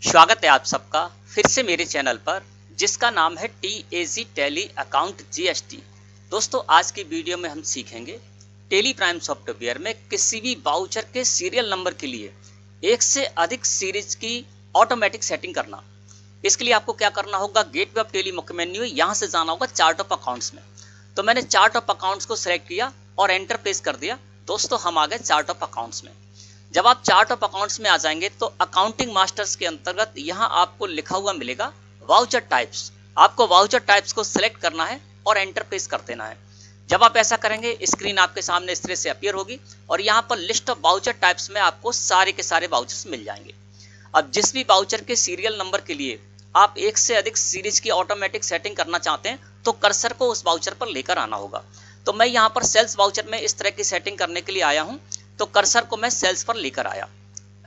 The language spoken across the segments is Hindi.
स्वागत है आप सबका फिर से मेरे चैनल पर जिसका नाम है TAG टैली अकाउंट GST। दोस्तों आज की वीडियो में हम सीखेंगे टेली प्राइम सॉफ्टवेयर में किसी भी वाउचर के सीरियल नंबर के लिए एक से अधिक सीरीज की ऑटोमेटिक सेटिंग करना। इसके लिए आपको क्या करना होगा, गेटवे ऑफ टेली मुख्य मेन्यू है, यहाँ से जाना होगा चार्ट ऑफ अकाउंट्स में। तो मैंने चार्ट ऑफ अकाउंट्स को सिलेक्ट किया और एंटर प्रेस कर दिया। दोस्तों हम आ गए चार्ट ऑफ अकाउंट्स में। जब आप चार्ट ऑफ अकाउंट्स में आ जाएंगे तो अकाउंटिंग मास्टर्स के अंतर्गत यहाँ आपको लिखा हुआ मिलेगा वाउचर टाइप्स। आपको वाउचर टाइप्स को सिलेक्ट करना है और एंटर प्रेस कर देना है। जब आप ऐसा करेंगे स्क्रीन आपके सामने इस तरह से अपीयर होगी और यहाँ पर लिस्ट ऑफ वाउचर टाइप्स में आपको सारे के सारे वाउचर्स मिल जाएंगे। अब जिस भी वाउचर के सीरियल नंबर के लिए आप एक से अधिक सीरीज की ऑटोमेटिक सेटिंग करना चाहते हैं तो कर्सर को उस वाउचर पर लेकर आना होगा। तो मैं यहाँ पर सेल्स वाउचर में इस तरह की सेटिंग करने के लिए आया हूँ, तो कर्सर को मैं सेल्स पर लेकर आया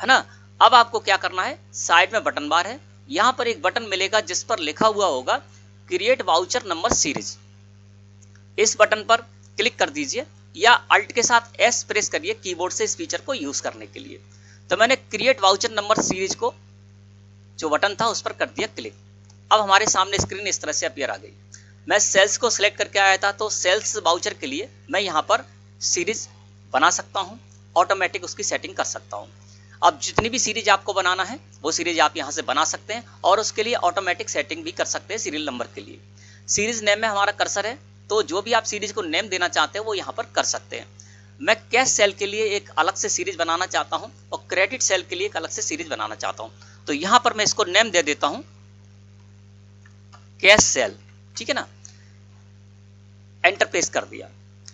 है ना। अब आपको क्या करना है, साइड में बटन बार है, यहाँ पर एक बटन मिलेगा जिस पर लिखा हुआ होगा क्रिएट वाउचर नंबर सीरीज। इस बटन पर क्लिक कर दीजिए या अल्ट के साथ एस प्रेस करिए कीबोर्ड से इस फीचर को यूज करने के लिए। तो मैंने क्रिएट वाउचर नंबर सीरीज को जो बटन था उस पर कर दिया क्लिक। अब हमारे सामने स्क्रीन इस तरह से अपीयर आ गई। मैं सेल्स को सिलेक्ट करके आया था, तो सेल्स वाउचर के लिए मैं यहाँ पर सीरीज बना सकता हूँ, ऑटोमेटिक उसकी सेटिंग कर सकता हूँ। अब जितनी भी सीरीज आपको बनाना है वो सीरीज आप यहाँ से बना सकते हैं और उसके लिए ऑटोमेटिक सेटिंग भी कर सकते हैं सीरियल नंबर के लिए। सीरीज नेम में हमारा कर्सर है, तो जो भी आप सीरीज को नेम देना चाहते हैं वो यहाँ पर कर सकते हैं। मैं कैश सेल के लिए एक अलग से सीरीज बनाना चाहता हूँ और क्रेडिट सेल के लिए एक अलग से सीरीज बनाना चाहता हूँ। तो यहाँ पर मैं इसको नेम दे देता हूँ कैश सेल, ठीक है ना। एंटर प्रेस कर दिया।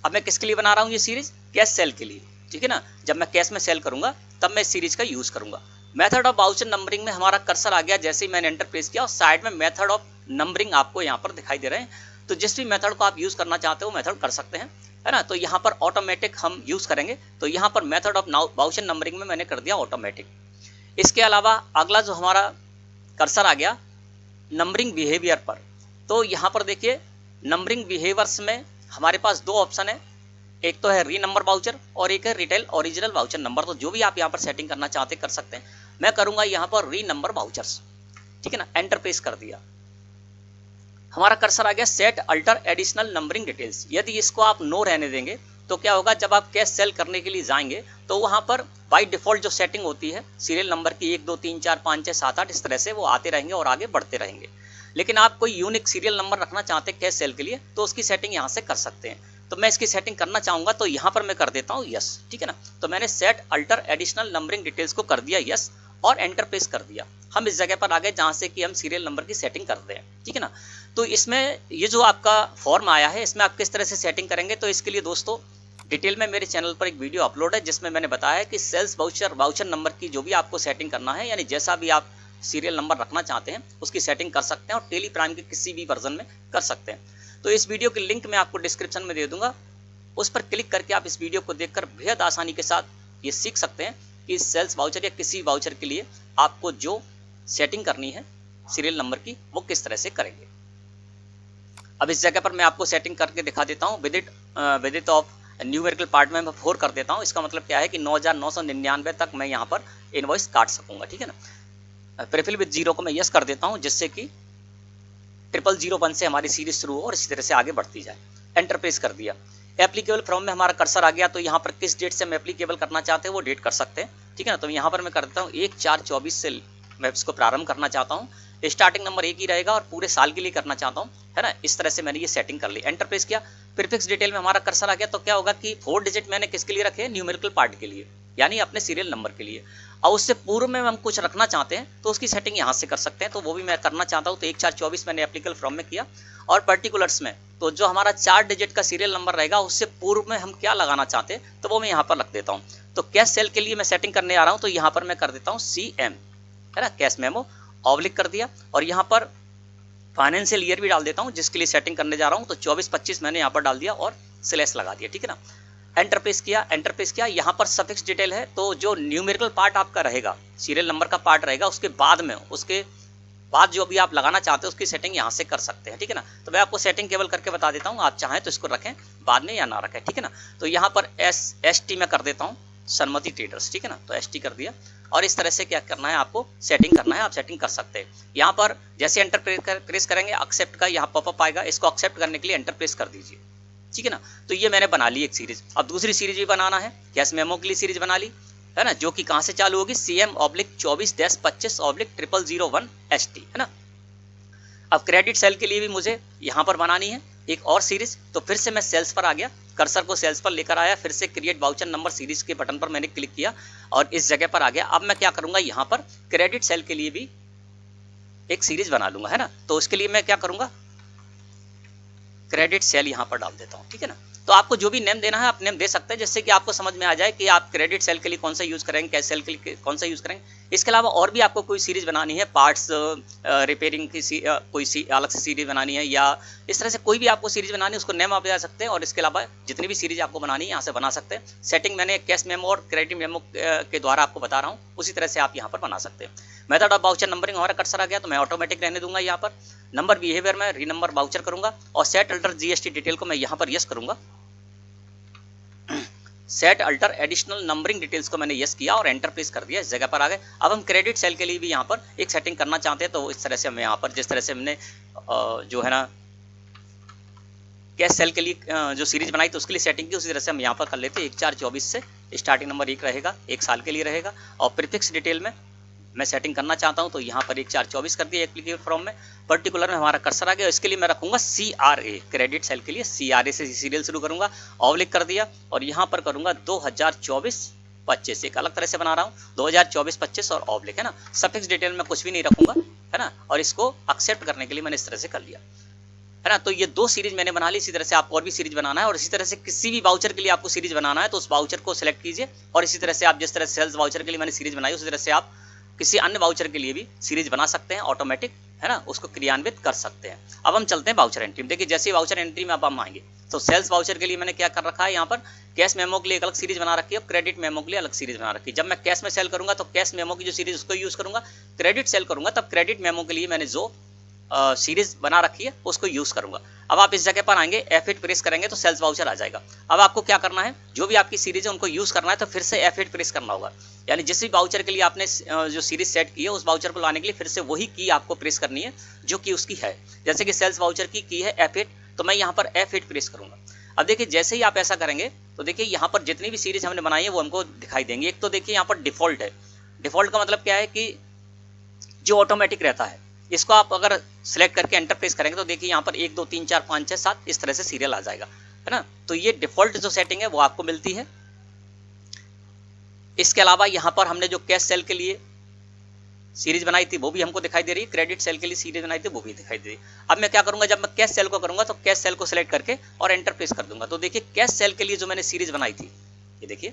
अब मैं किसके लिए बना रहा हूँ ये सीरीज, कैश सेल के लिए, ठीक है ना। जब मैं कैश में सेल करूंगा तब मैं इस सीरीज का यूज करूंगा। मेथड ऑफ वाउचर नंबरिंग में हमारा कर्सर आ गया। जैसे ही मैंने एंटर प्रेस किया और साइड में मेथड ऑफ नंबरिंग आपको यहाँ पर दिखाई दे रहे हैं। तो जिस भी मेथड को आप यूज करना चाहते हो मेथड कर सकते हैं, है ना। तो यहाँ पर ऑटोमेटिक हम यूज करेंगे, तो यहाँ पर मेथड ऑफ वाउचर नंबरिंग में मैंने कर दिया ऑटोमेटिक। इसके अलावा अगला जो हमारा कर्सर आ गया नंबरिंग बिहेवियर पर, तो यहाँ पर देखिए नंबरिंग बिहेवियर्स में हमारे पास दो ऑप्शन है, एक तो है री नंबर वाउचर और एक है रिटेल ओरिजिनल वाउचर नंबर। तो जो भी आप यहाँ पर सेटिंग करना चाहते कर सकते हैं। मैं करूंगा यहाँ पर री नंबर वाउचर्स, ठीक है ना। एंटर प्रेस कर दिया। हमारा कर्सर आ गया set alter additional numbering details. यदि इसको आप नो रहने देंगे तो क्या होगा, जब आप कैश सेल करने के लिए जाएंगे तो वहां पर बाय डिफॉल्ट जो सेटिंग होती है सीरियल नंबर की 1 2 3 4 5 6 7 8 इस तरह से वो आते रहेंगे और आगे बढ़ते रहेंगे। लेकिन आप कोई यूनिक सीरियल नंबर रखना चाहते हैं कैश सेल के लिए तो उसकी सेटिंग यहाँ से कर सकते हैं। तो मैं इसकी सेटिंग करना चाहूंगा तो यहाँ पर मैं कर देता हूँ यस, ठीक है ना। तो मैंने set alter additional numbering details को कर दिया यस और एंटर प्रेस कर दिया। हम इस जगह पर आ गए जहाँ से कि हम सीरियल नंबर की सेटिंग करते हैं, ठीक है ना। तो इसमें ये जो आपका फॉर्म आया है इसमें आप किस तरह से सेटिंग करेंगे, तो इसके लिए दोस्तों डिटेल में मेरे चैनल पर एक वीडियो अपलोड है जिसमें मैंने बताया है कि सेल्स वाउचर नंबर की जो भी आपको सेटिंग करना है, यानी जैसा भी आप सीरियल नंबर रखना चाहते हैं उसकी सेटिंग कर सकते हैं और टेली प्राइम के किसी भी वर्जन में कर सकते हैं। तो इस वीडियो की लिंक मैं आपको डिस्क्रिप्शन में दे दूंगा, उस पर क्लिक करके आप इस वीडियो को देखकर बेहद आसानी के साथ ये सीख सकते हैं कि सेल्स वाउचर या किसी वाउचर के लिए आपको जो सेटिंग करनी है सीरियल नंबर की वो किस तरह से करेंगे। अब इस जगह पर मैं आपको सेटिंग करके दिखा देता हूँ। With it of numerical part में मैं 4 कर देता हूँ। इसका मतलब क्या है कि 9999 तक मैं यहाँ पर इनवॉइस काट सकूंगा, ठीक है ना। प्रेफिल विद 0 को मैं यस कर देता हूँ जिससे कि 0001 से हमारी सीरीज शुरू हो और इसी तरह से आगे बढ़ती जाए। एंटर प्रेस कर दिया। एप्लीकेबल फ्रॉम में हमारा कर्सर आ गया, तो यहाँ पर किस डेट से हम एप्लीकेबल करना चाहते हैं वो डेट कर सकते हैं, ठीक है ना। तो यहाँ पर मैं कर देता हूँ 1/4/24 से मैं इसको प्रारंभ करना चाहता हूँ। स्टार्टिंग नंबर एक ही रहेगा और पूरे साल के लिए करना चाहता हूँ, है ना। इस तरह से मैंने ये सेटिंग कर ली। एंटर प्रेस किया। प्रीफिक्स डिटेल में हमारा कर्सर आ गया, तो क्या होगा कि 4 डिजिट मैंने किसके लिए रखे, न्यूमेरिकल पार्ट के लिए, यानी अपने सीरियल नंबर के लिए। और उससे पूर्व में हम कुछ रखना चाहते हैं तो उसकी सेटिंग यहाँ से कर सकते हैं, तो वो भी मैं करना चाहता हूँ। तो 1/4/24 मैंने एप्लीकेबल फ्रॉम में किया। और पर्टिकुलर्स में तो जो हमारा 4 डिजिट का सीरियल नंबर रहेगा उससे पूर्व में हम क्या लगाना चाहते हैं तो वो मैं यहाँ पर रख देता हूँ। तो कैश सेल के लिए मैं सेटिंग करने आ रहा हूँ, तो यहाँ पर मैं कर देता हूँ CM, है ना, कैश मेमो, ऑब्लिक कर दिया। और यहाँ पर फाइनेंशियल ईयर भी डाल देता हूँ जिसके लिए सेटिंग करने जा रहा हूँ, तो 24/25 मैंने यहाँ पर डाल दिया और स्लैश लगा दिया, ठीक है ना। एंटर प्रेस किया। एंटर प्रेस किया। यहाँ पर सफिक्स डिटेल है, तो जो न्यूमेरिकल पार्ट आपका रहेगा सीरियल नंबर का पार्ट रहेगा उसके बाद जो भी आप लगाना चाहते हैं उसकी सेटिंग यहाँ से कर सकते हैं, ठीक है ना। तो मैं आपको सेटिंग केवल करके बता देता हूँ, आप चाहें तो इसको रखें बाद में या ना रखें, ठीक है ना। तो यहाँ पर ST में कर देता हूँ, सनमति ट्रेडर्स, ठीक है ना। तो ST कर दिया और इस तरह से क्या करना है, आपको सेटिंग करना है, आप सेटिंग कर सकते हैं। यहाँ पर जैसे एंटर प्रेस करेंगे एक्सेप्ट का यहाँ पॉपअप आएगा, इसको एक्सेप्ट करने के लिए एंटर प्रेस कर दीजिए, ठीक है ना। तो ये मैंने बना ली एक सीरीज। अब दूसरी सीरीज भी बनाना है, कैश मेमो के लिए सीरीज बना ली है ना, जो कि कहाँ से चालू होगी, CM/24-25/0001ST है ना। अब क्रेडिट सेल के लिए भी मुझे यहाँ पर बनानी है एक और सीरीज, तो फिर से मैं सेल्स पर आ गया, कर्सर को सेल्स पर लेकर आया, फिर से क्रिएट वाउचर नंबर सीरीज के बटन पर मैंने क्लिक किया और इस जगह पर आ गया। अब मैं क्या करूंगा, यहाँ पर क्रेडिट सेल के लिए भी एक सीरीज बना लूंगा है ना। तो उसके लिए मैं क्या करूंगा, क्रेडिट सेल यहाँ पर डाल देता हूँ, ठीक है ना। तो आपको जो भी नेम देना है आप नेम दे सकते हैं, जिससे कि आपको समझ में आ जाए कि आप क्रेडिट सेल के लिए कौन सा यूज करेंगे, कैश सेल के लिए कौन सा यूज करेंगे। इसके अलावा और भी आपको कोई सीरीज बनानी है, पार्ट्स रिपेयरिंग की कोई अलग से सीरीज बनानी है, या इस तरह से कोई भी आपको सीरीज बनानी है, उसको नेम आप दे सकते हैं। और इसके अलावा जितनी भी सीरीज आपको बनानी है यहाँ से बना सकते हैं। सेटिंग मैंने कैश मेमो और क्रेडिट मेमो के द्वारा आपको बता रहा हूँ, उसी तरह से आप यहाँ पर बना सकते हैं। मेथड ऑफ वाउचर नंबरिंग हमारा कर्सर आ गया, तो मैं ऑटोमेटिक रहने दूंगा यहाँ पर। नंबर बिहेवियर में रीनंबर वाउचर करूंगा और सेट अल्टर जीएसटी डिटेल को मैं यहाँ पर यस करूंगा। Set alter additional numbering details को मैंने यस किया और एंटर प्रेस कर दिया, इस जगह पर आ गए। अब हम क्रेडिट सेल के लिए भी यहाँ पर एक सेटिंग करना चाहते हैं, तो इस तरह से हम यहाँ पर जिस तरह से हमने जो है ना कैश सेल के लिए जो सीरीज बनाई तो उसके लिए सेटिंग की, उसी तरह से हम यहाँ पर कर लेते हैं। 1424 से स्टार्टिंग नंबर 1 रहेगा, 1 साल के लिए रहेगा। और प्रीफिक्स डिटेल में मैं सेटिंग करना चाहता हूं, तो यहाँ पर 1424 कर दिया एप्लीकेशन फॉर्म में। पर्टिकुलर में हमारा कर्सर आ गया, इसके लिए मैं रखूंगा CRA, क्रेडिट सेल के लिए CRA से सीरियल शुरू करूंगा, ऑब्लिक कर दिया और यहाँ पर करूंगा 2024-25, एक अलग तरह से बना रहा हूँ 2024-25 और ऑब्लिक है ना। सफिक्स डिटेल में कुछ भी नहीं रखूंगा है ना, और इसको एक्सेप्ट करने के लिए मैंने इस तरह से कर लिया है ना। तो ये 2 सीरीज मैंने बना ली। इसी तरह से आपको और भी सीरीज बनाना है, और इसी तरह से किसी भी वाउचर के लिए आपको सीरीज बनाना है तो उस वाउचर को सिलेक्ट कीजिए, और इसी तरह से आप जिस तरह से सेल्स वाउचर के लिए मैंने सीरीज बनाई उसी तरह से आप किसी अन्य वाउचर के लिए भी सीरीज बना सकते हैं, ऑटोमेटिक है ना, उसको क्रियान्वित कर सकते हैं। अब हम चलते हैं वाउचर एंट्री में। देखिए जैसे ही वाउचर एंट्री में अब हम आएंगे तो सेल्स वाउचर के लिए मैंने क्या कर रखा है, यहाँ पर कैश मेमो के लिए एक अलग सीरीज बना रखी है, क्रेडिट मेमो के लिए अलग सीरीज बना रखी है। जब मैं कैश में सेल करूंगा तो कैश मेमो की जो सीरीज उसको यूज करूंगा, क्रेडिट सेल करूंगा तब क्रेडिट मेमो के लिए मैंने जो सीरीज बना रखी है उसको यूज करूंगा। अब आप इस जगह पर आएंगे, F8 प्रेस करेंगे तो सेल्स वाउचर आ जाएगा। अब आपको क्या करना है, जो भी आपकी सीरीज है उनको यूज करना है तो फिर से F8 प्रेस करना होगा, यानी जिस भी वाउचर के लिए आपने जो सीरीज सेट की है उस वाउचर को लाने के लिए फिर से वही की आपको प्रेस करनी है जो कि उसकी है। जैसे कि सेल्स वाउचर की है F8, तो मैं यहाँ पर F8 प्रेस करूंगा। अब देखिए जैसे ही आप ऐसा करेंगे तो देखिए यहाँ पर जितनी भी सीरीज हमने बनाई है वो हमको दिखाई देंगी। एक तो देखिए यहाँ पर डिफॉल्ट है, डिफॉल्ट का मतलब क्या है कि जो ऑटोमेटिक रहता है, इसको आप अगर सिलेक्ट करके एंटर प्रेस करेंगे तो देखिए यहाँ पर 1 2 3 4 5 6 7 इस तरह से सीरियल आ जाएगा है ना। तो ये डिफॉल्ट जो सेटिंग है वो आपको मिलती है। इसके अलावा यहाँ पर हमने जो कैश सेल के लिए सीरीज बनाई थी वो भी हमको दिखाई दे रही है, क्रेडिट सेल के लिए सीरीज बनाई थी वो भी दिखाई दे रही है। अब मैं क्या करूंगा, जब मैं कैश सेल को करूंगा तो कैश सेल को सिलेक्ट करके और एंटर प्रेस कर दूंगा। तो देखिए कैश सेल के लिए जो मैंने सीरीज बनाई थी, ये देखिए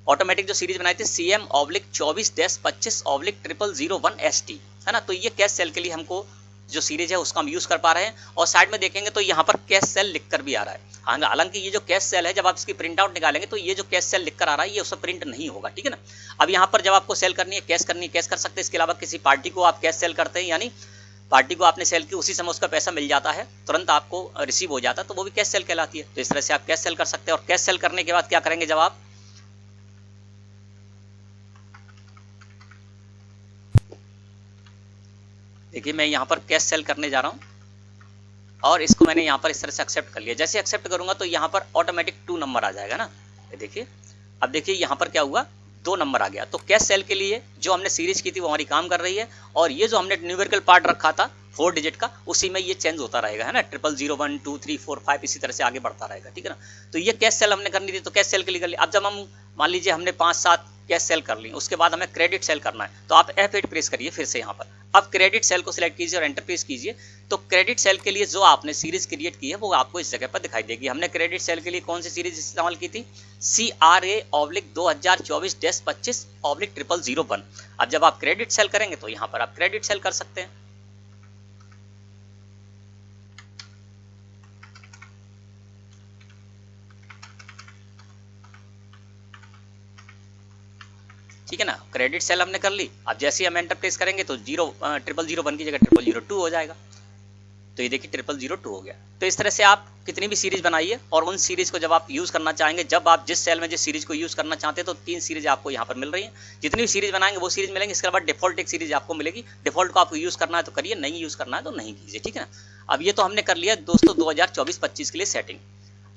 ऑटोमेटिक जो सीरीज बनाई थी CM/24-25/0001ST है ना। तो ये कैश सेल के लिए हमको जो सीरीज है उसका हम यूज कर पा रहे हैं। और साइड में देखेंगे तो यहाँ पर कैश सेल लिखकर भी आ रहा है। हालांकि ये जो कैश सेल है जब आप इसकी प्रिंट आउट निकालेंगे तो ये जो कैश सेल लिखकर आ रहा है ये उसमें प्रिंट नहीं होगा, ठीक है ना। अब यहाँ पर जब आपको सेल करनी है, कैश करनी है, कैश कर सकते हैं। इसके अलावा किसी पार्टी को आप कैश सेल करते हैं, यानी पार्टी को आपने सेल की उसी समय उसका पैसा मिल जाता है, तुरंत आपको रिसीव हो जाता है, तो वो भी कैश सेल कहलाती है। तो इस तरह से आप कैश सेल कर सकते हैं। और कैश सेल करने के बाद क्या करेंगे, जब आप देखिए मैं यहाँ पर कैश सेल करने जा रहा हूँ और इसको मैंने यहाँ पर इस तरह से एक्सेप्ट कर लिया। जैसे एक्सेप्ट करूंगा तो यहाँ पर ऑटोमेटिक 2 नंबर आ जाएगा ना, ये देखिए। अब देखिए यहाँ पर क्या हुआ, 2 नंबर आ गया। तो कैश सेल के लिए जो हमने सीरीज की थी वो हमारी काम कर रही है, और ये जो हमने न्यूमेरिकल पार्ट रखा था 4 डिजिट का, उसी में ये चेंज होता रहेगा है ना, 0001 2 3 4 5 इसी तरह से आगे बढ़ता रहेगा, ठीक है ना। तो ये कैश सेल हमने करनी थी तो कैश सेल के लिए कर ली। अब जब हम मान लीजिए हमने 5-7 कैश सेल कर ली, उसके बाद हमें क्रेडिट सेल करना है, तो आप F8 प्रेस करिए फिर से यहाँ पर। अब क्रेडिट सेल को सिलेक्ट कीजिए और एंटर प्रेस कीजिए। तो क्रेडिट सेल के लिए जो आपने सीरीज क्रिएट की है वो आपको इस जगह पर दिखाई देगी। हमने क्रेडिट सेल के लिए कौन सी सीरीज इस्तेमाल की थी, CRA/2024-25/0001। अब जब आप क्रेडिट सेल करेंगे तो यहाँ पर आप क्रेडिट सेल कर सकते हैं। ठीक है ना, क्रेडिट सेल हमने कर ली। अब जैसे ही हम एंटर प्रेस करेंगे तो 0001 की जगह 0002 हो जाएगा। तो ये देखिए 0002 हो गया। तो इस तरह से आप कितनी भी सीरीज बनाइए और उन सीरीज को जब आप यूज करना चाहेंगे, जब आप जिस सेल में जिस सीरीज को यूज करना चाहते हैं, तो 3 सीरीज आपको यहाँ पर मिल रही है। जितनी भी सीरीज बनाएंगे वो सीरीज मिलेंगे। इसके बाद डिफॉल्ट एक सीरीज आपको मिलेगी। डिफॉल्ट को आपको यूज करना है तो करिए, नहीं यूज करना है तो नहीं कीजिए, ठीक है ना। अब ये तो हमने कर लिया दोस्तों 2024-25 के लिए सेटिंग।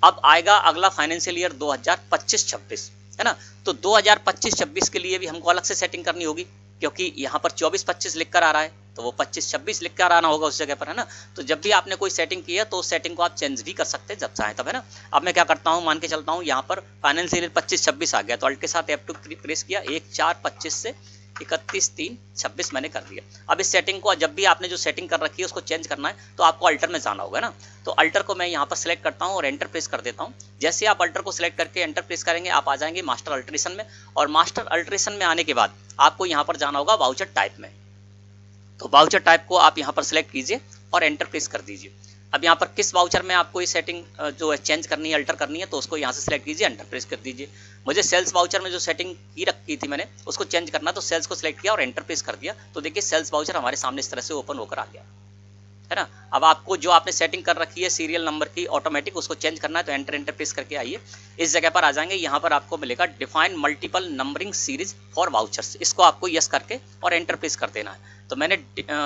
अब आएगा अगला फाइनेंशियल ईयर 2025-26, है ना। तो 2025-26 के लिए भी हमको अलग से सेटिंग करनी होगी, क्योंकि यहाँ पर 24-25 लिख कर आ रहा है, तो वो 25-26 लिख कर आना होगा उस जगह पर, है ना। तो जब भी आपने कोई सेटिंग की है तो उस सेटिंग को आप चेंज भी कर सकते हैं जब चाहें तब, है ना। अब मैं क्या करता हूँ, मान के चलता हूँ यहाँ पर फाइनेंशियल ईयर 25-26 आ गया, तो अल्ट के साथ F2 प्रेस किया, 1-4-25 से 31-3-26 मैंने कर दिया। अब इस सेटिंग को जब भी आपने जो सेटिंग कर रखी है उसको चेंज करना है तो आपको अल्टर में जाना होगा ना। तो अल्टर को मैं यहाँ पर सिलेक्ट करता हूँ और एंटर प्रेस कर देता हूँ। जैसे आप अल्टर को सिलेक्ट करके एंटर प्रेस करेंगे, आप आ जाएंगे मास्टर अल्ट्रेशन में, और मास्टर अल्ट्रेशन में आने के बाद आपको यहाँ पर जाना होगा वाउचर टाइप में। तो वाउचर टाइप को आप यहाँ पर सिलेक्ट कीजिए और एंटर प्रेस कर दीजिए। अब यहाँ पर किस वाउचर में आपको ये सेटिंग जो है चेंज करनी है, अल्टर करनी है, तो उसको यहाँ से सिलेक्ट कीजिए, एंटर प्रेस कर दीजिए। मुझे सेल्स वाउचर में जो सेटिंग की रखी थी मैंने, उसको चेंज करना, तो सेल्स को सिलेक्ट किया और एंटर प्रेस कर दिया। तो देखिए सेल्स वाउचर हमारे सामने इस तरह से ओपन होकर आ गया, है ना। अब आपको जो आपने सेटिंग कर रखी है सीरियल नंबर की ऑटोमेटिक, उसको चेंज करना है तो एंटर प्रेस करके आइए। इस जगह पर आ जाएंगे, यहाँ पर आपको मिलेगा define multiple numbering series for vouchers. इसको आपको यस करके और एंटर प्रेस कर देना है। तो मैंने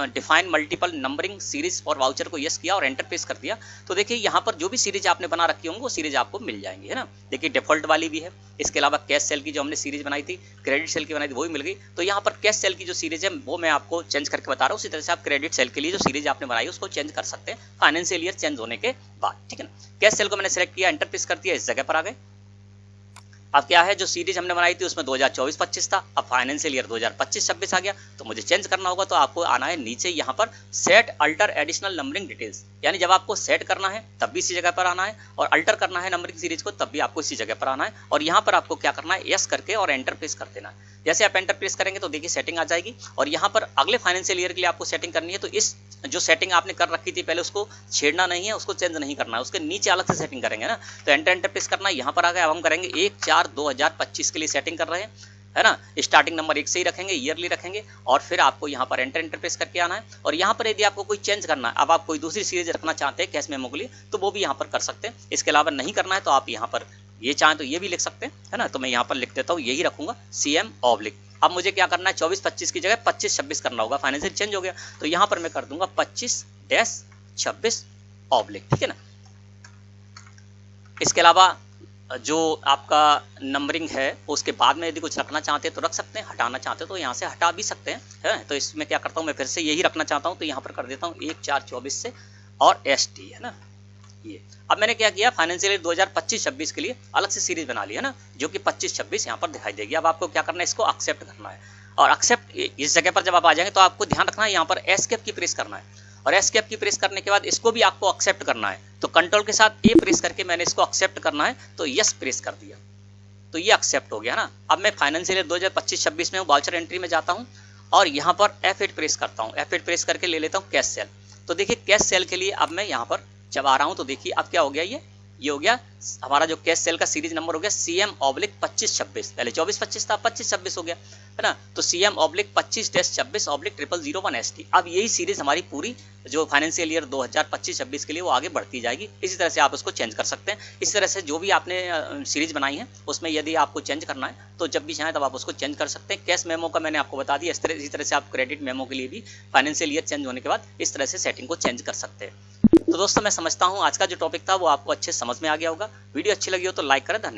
define multiple numbering series for voucher को यस किया और एंटर प्रेस कर दिया। तो देखिए यहाँ पर जो भी सीरीज आपने बना रखी होंगी वो सीरीज आपको मिल जाएंगी, है ना। देखिए डिफॉल्ट वाली भी है, इसके अलावा कैश सेल की जो हमने सीरीज बनाई थी, क्रेडिट सेल की बनाई थी, वो भी मिल गई। तो यहाँ पर कैश सेल की जो सीरीज है वो मैं आपको चेंज करके बता रहा हूँ। उसी तरह से आप क्रेडिट सेल के लिए जो सीरीज आपने बनाई उसको चेंज कर सकते हैं फाइनेंशियल ईयर चेंज होने के बाद, ठीक है ना। कैश सेल को मैंने सेलेक्ट किया, एंटर प्रेस कर दिया, इस जगह पर आ गए। अब क्या है, जो सीरीज हमने बनाई थी उसमें 2024-25 था, अब फाइनेंशियल ईयर 2025-26 आ गया, तो मुझे चेंज करना होगा। तो आपको आना है नीचे यहाँ पर set alter additional numbering details, यानी जब आपको सेट करना है तब भी इसी जगह पर आना है, और अल्टर करना है नंबरिंग सीरीज को तब भी आपको इसी जगह पर आना है। और यहाँ पर आपको क्या करना है, यस करके और एंटर प्रेस कर देना है। जैसे आप एंटर प्रेस करेंगे तो देखिए सेटिंग आ जाएगी, और यहाँ पर अगले फाइनेंशियल ईयर के लिए आपको सेटिंग करनी है। तो इस जो सेटिंग आपने कर रखी थी पहले उसको छेड़ना नहीं है, उसको चेंज नहीं करना है, उसके नीचे अलग से सेटिंग करेंगे ना। तो एंटर प्रेस करना है, यहाँ पर आ गए। अब हम करेंगे 1-4-2025 के लिए सेटिंग कर रहे हैं, है ना। स्टार्टिंग नंबर 1 से ही रखेंगे, ईयरली रखेंगे, और फिर आपको यहाँ पर एंटर प्रेस करके आना है। और यहाँ पर यदि आपको कोई चेंज करना है, अब आप कोई दूसरी सीरीज रखना चाहते हैं कैश मेमो के लिए, तो वो भी यहाँ पर कर सकते हैं। इसके अलावा नहीं करना है तो आप यहाँ पर ये चाहें तो ये भी लिख सकते हैं, है ना। तो मैं यहाँ पर लिख देता हूँ, यही रखूंगा CM ऑब्लिक। अब मुझे क्या करना है, 24-25 की जगह 25-26 करना होगा, फाइनेंशियल चेंज हो गया। तो यहाँ पर मैं कर दूंगा 25-26 ऑब्लिक, ठीक है ना। इसके अलावा जो आपका नंबरिंग है उसके बाद में यदि कुछ रखना चाहते हैं तो रख सकते हैं, हटाना चाहते हैं तो यहाँ से हटा भी सकते हैं, है। तो इसमें क्या करता हूँ, मैं फिर से यही रखना चाहता हूँ तो यहाँ पर कर देता हूँ 1-4-24 से और ST, है ना। ये अब मैंने क्या किया, फाइनेंशियल ईयर 2025-26 के लिए अलग से सीरीज बना ली, है ना, जो कि 25-26 यहाँ पर दिखाई देगी। अब आपको क्या करना है, इसको एक्सेप्ट करना है, और एक्सेप्ट इस जगह पर जब आप आ जाएंगे तो आपको ध्यान रखना है यहाँ पर एस्केप की प्रेस करना है, और एस्केप की प्रेस करने के बाद इसको भी आपको एक्सेप्ट करना है। तो कंट्रोल के साथ A प्रेस करके मैंने इसको एक्सेप्ट करना है, तो यस प्रेस कर दिया, तो ये एक्सेप्ट हो गया ना। अब मैं फाइनेंशियल ईयर 2025-26 में वाउचर एंट्री में जाता हूँ और यहाँ पर F8 प्रेस करता हूँ। F8 प्रेस करके ले लेता हूँ कैश सेल। तो देखिए कैश सेल के लिए अब मैं यहाँ पर जब आ रहा हूँ तो देखिए अब क्या हो गया, ये हो गया हमारा जो कैश सेल का सीरीज नंबर हो गया CM/25-26। पहले 24-25 था, 25-26 हो गया, है ना। तो CM/25-26/0001 ST। अब यही सीरीज हमारी पूरी जो फाइनेंशियल ईयर 2025-26 के लिए वो आगे बढ़ती जाएगी। इसी तरह से आप उसको चेंज कर सकते हैं। इसी तरह से जो भी आपने सीरीज बनाई है उसमें यदि आपको चेंज करना है तो जब भी चाहें तब आप उसको चेंज कर सकते हैं। कैश मेमो का मैंने आपको बता दिया, इसी तरह से आप क्रेडिट मेमो के लिए भी फाइनेंशियल ईयर चेंज होने के बाद इस तरह से सेटिंग को चेंज कर सकते हैं। तो दोस्तों मैं समझता हूँ आज का जो टॉपिक था वो आपको अच्छे समझ में आ गया होगा। वीडियो अच्छी लगी हो तो लाइक करें। धन्यवाद।